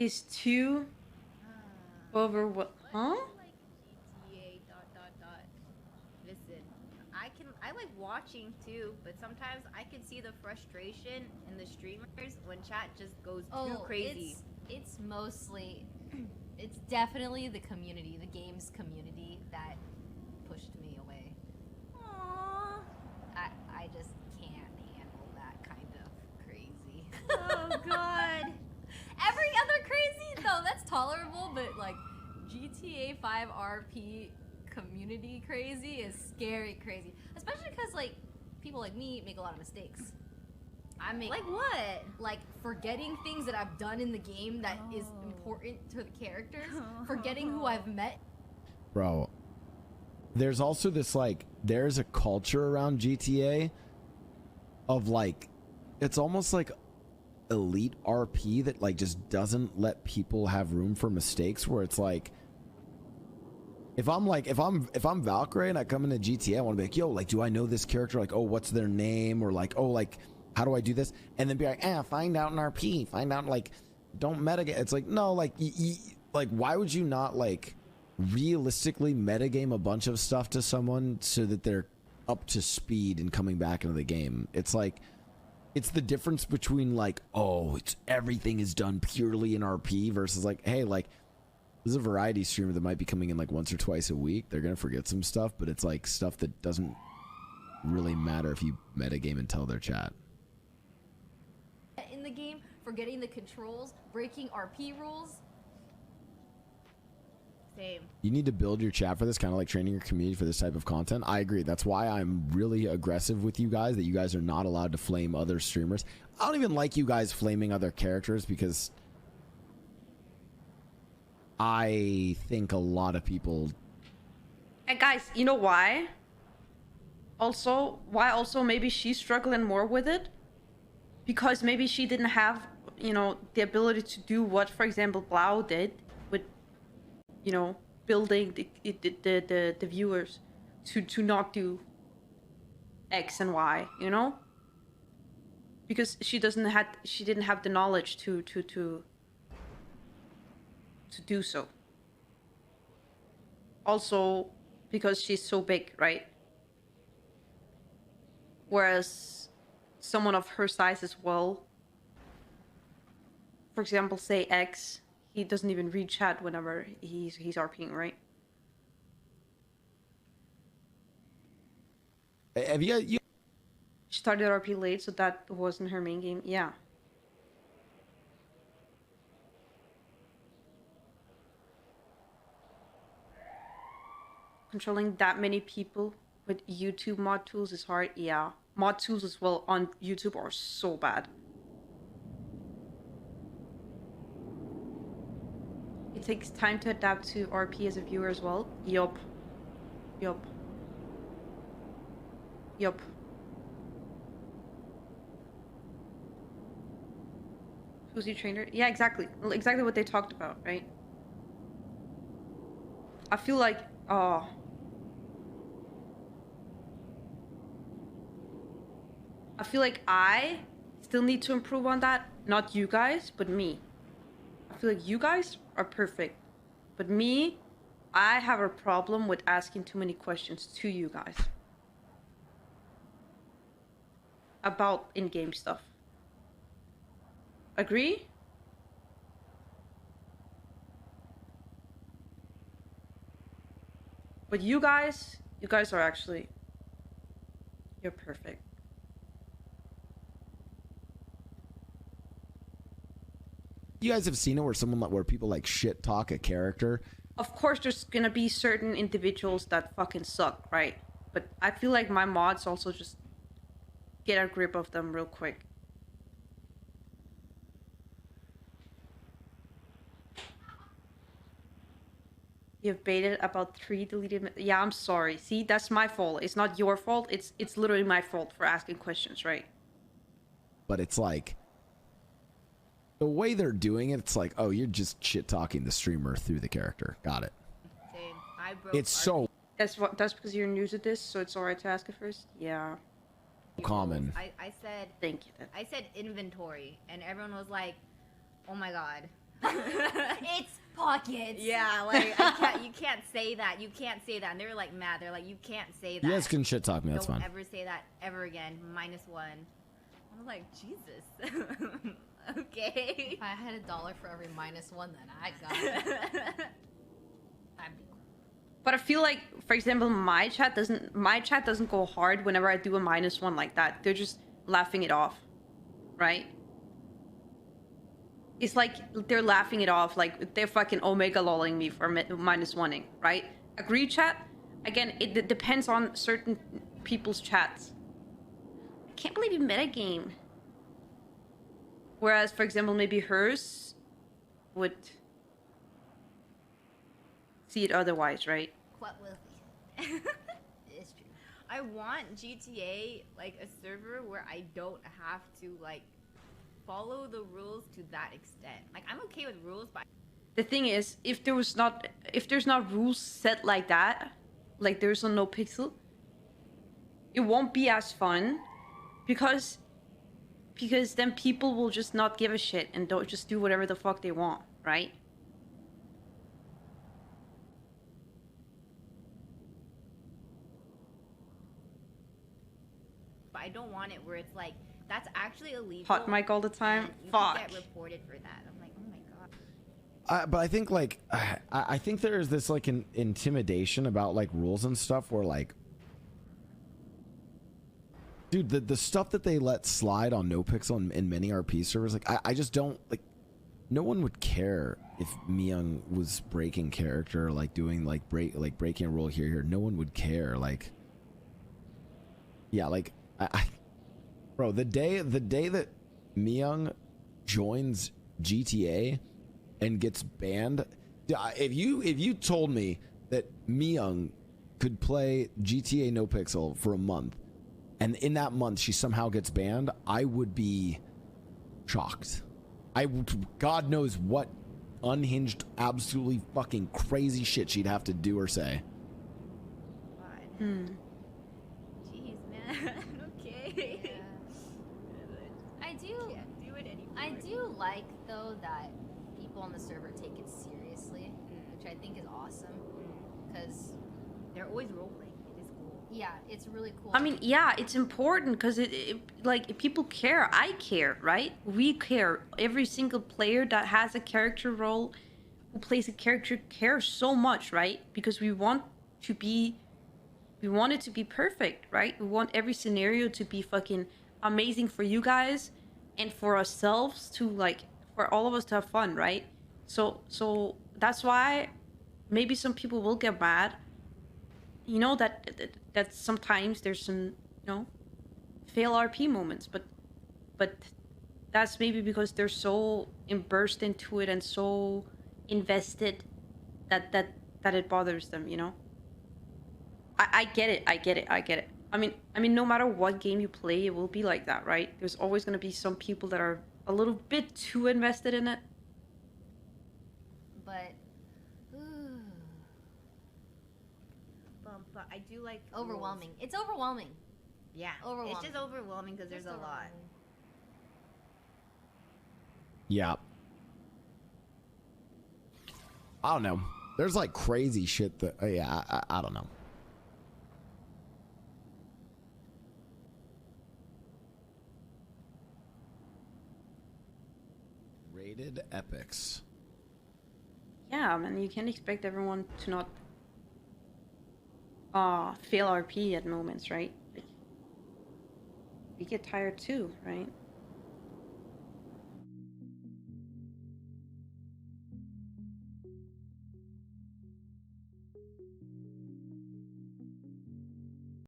is too overwhelmed. Huh? Like GTA dot dot dot. Listen, I like watching too, but sometimes I can see the frustration in the streamers when chat just goes too crazy. It's mostly, it's definitely the community, the games community that pushed me away. Aww. I just can't handle that kind of crazy. Oh god. Every other crazy though, that's tolerable, but like GTA 5 RP community crazy is scary crazy. Especially because like people like me make a lot of mistakes. I make Like what? like forgetting things that I've done in the game that is important to the characters, forgetting who I've met. Bro, there's also this like there's a culture around GTA of like it's almost like elite RP that like just doesn't let people have room for mistakes, where it's like if I'm Valkyrae and I come into GTA, I want to be like, yo, like, do I know this character? Like, oh, what's their name? Or like, oh, like, how do I do this? And then be like, find out in RP, find out, like, don't metagame. It's like, no, like, like, why would you not like realistically metagame a bunch of stuff to someone so that they're up to speed and coming back into the game? It's like, it's the difference between like, oh, it's everything is done purely in RP versus like, hey, like, there's a variety streamer that might be coming in like once or twice a week. They're gonna forget some stuff, but it's like stuff that doesn't really matter if you metagame and tell their chat. In the game, forgetting the controls, breaking RP rules. Same. You need to build your chat for this, kind of like training your community for this type of content. I agree. That's why I'm really aggressive with you guys, that you guys are not allowed to flame other streamers. I don't even like you guys flaming other characters because I think a lot of people... And guys, you know why? Also, maybe she's struggling more with it? Because maybe she didn't have, you know, the ability to do what, for example, Blau did with, you know, building the viewers to not do X and Y, you know? Because she didn't have the knowledge to do so. Also, because she's so big, right? Whereas someone of her size as well, for example, say X, he doesn't even read chat whenever he's RPing, right? Have you She started RP late, so that wasn't her main game. Yeah. Controlling that many people with YouTube mod tools is hard. Yeah. Mod tools as well on YouTube are so bad. It takes time to adapt to RP as a viewer as well. Yup. Yup. Yup. Who's your trainer? Yeah, exactly. Exactly what they talked about, right? I feel like, oh. I feel like I still need to improve on that. Not you guys, but me. I feel like you guys are perfect. But me, I have a problem with asking too many questions to you guys. About in-game stuff. Agree? But you guys are actually, you're perfect. You guys have seen it where people like shit talk a character? Of course there's gonna be certain individuals that fucking suck, right? But I feel like my mods also just get a grip of them real quick. You've baited about 3 deleted... Yeah, I'm sorry. See, that's my fault. It's not your fault. It's literally my fault for asking questions, right? But it's like... the way they're doing it, it's like, oh, you're just shit-talking the streamer through the character. Got it. Same. I broke It's so That's because you're new to this, so it's alright to ask it first? Yeah. common. I said... Thank you then. I said inventory, and everyone was like, oh my god. It's pockets. Yeah, like you can't say that. You can't say that. And they were like mad. They're like, you can't say that. You guys can shit talk me. That's Don't fine. ever say that ever again. -1. I'm like, Jesus. Okay. If I had $1 for every -1, then I got it. That'd be cool. But I feel like, for example, my chat doesn't go hard whenever I do a -1 like that. They're just laughing it off, right? It's like they're laughing it off, like they're fucking omega lolling me for -1ing, right? Agree, chat? Again, it depends on certain people's chats. I can't believe you metagame. Whereas, for example, maybe hers would see it otherwise, right? Quite wealthy. It's true. I want GTA, like a server where I don't have to like follow the rules to that extent. Like I'm okay with rules, but The thing is, if there's not rules set like that, like there's on NoPixel, it won't be as fun because then people will just not give a shit and don't just do whatever the fuck they want, right? I don't want it where it's like that's actually illegal. Hot mic all the time. and you Fuck. could get reported for that. I'm like, oh my god. But I think like I think there's this like an intimidation about like rules and stuff where like, dude, the stuff that they let slide on NoPixel and many RP servers, like I just don't like. No one would care if Miyoung was breaking character, like doing like breaking a rule here. No one would care. Like, yeah, like bro, the day that Miyoung joins GTA and gets banned, if you told me that Miyoung could play GTA NoPixel for a month, and in that month she somehow gets banned, I would be shocked. God knows what unhinged, absolutely fucking crazy shit she'd have to do or say. God. Jeez, man. Okay. Yeah. I do. Can't do it anymore. I do like though that people on the server take it seriously, which I think is awesome. Because They're always role playing. It is cool. yeah, it's really cool. I mean, yeah, it's important because it like if people care. I care, right? We care. Every single player that has a character role, who plays a character, cares so much, right? Because we want it to be perfect, right? We want every scenario to be fucking amazing for you guys and for ourselves to like, for all of us to have fun, right? So that's why maybe some people will get mad. You know that sometimes there's some, fail RP moments, but that's maybe because they're so immersed into it and so invested that it bothers them, I get it. I mean, no matter what game you play, it will be like that, right? There's always gonna be some people that are a little bit too invested in it. but But I do like overwhelming. rules. It's overwhelming. Yeah. Overwhelming. It's just overwhelming because there's Just a lot. overwhelming. Yeah. I don't know. There's like crazy shit that I don't know. Rated epics. Yeah, man, you can't expect everyone to not fail RP at moments, right? Like, we get tired too, right?